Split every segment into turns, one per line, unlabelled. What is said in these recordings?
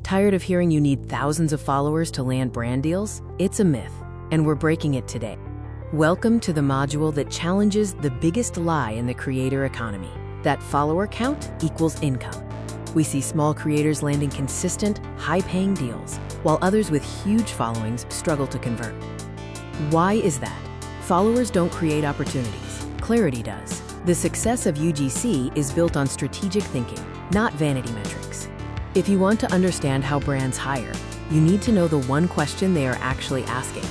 Tired of hearing you need thousands of followers to land brand deals? It's a myth, and we're breaking it today. Welcome to the module that challenges the biggest lie in the creator economy, that follower count equals income. We see small creators landing consistent, high-paying deals, while others with huge followings struggle to convert. Why is that? Followers don't create opportunities. Clarity does. The success of UGC is built on strategic thinking, not vanity metrics. If you want to understand how brands hire, you need to know the one question they are actually asking.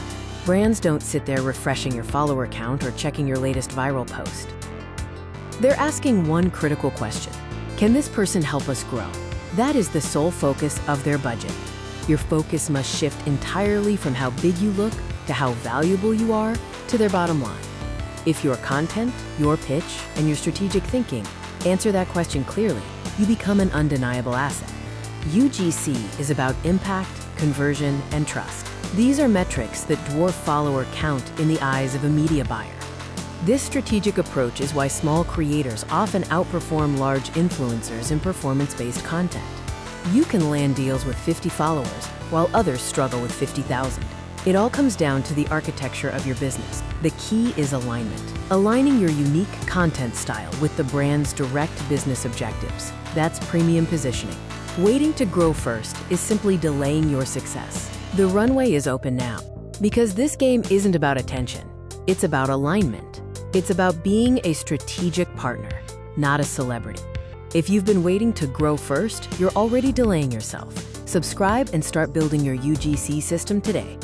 Brands don't sit there refreshing your follower count or checking your latest viral post. They're asking one critical question. Can this person help us grow? That is the sole focus of their budget. Your focus must shift entirely from how big you look to how valuable you are to their bottom line. If your content, your pitch, and your strategic thinking answer that question clearly, you become an undeniable asset. UGC is about impact, conversion, and trust. These are metrics that dwarf follower count in the eyes of a media buyer. This strategic approach is why small creators often outperform large influencers in performance-based content. You can land deals with 50 followers, while others struggle with 50,000. It all comes down to the architecture of your business. The key is alignment. Aligning your unique content style with the brand's direct business objectives. That's premium positioning. Waiting to grow first is simply delaying your success. The runway is open now, because this game isn't about attention. It's about alignment. It's about being a strategic partner, not a celebrity. If you've been waiting to grow first, you're already delaying yourself. Subscribe and start building your UGC system today.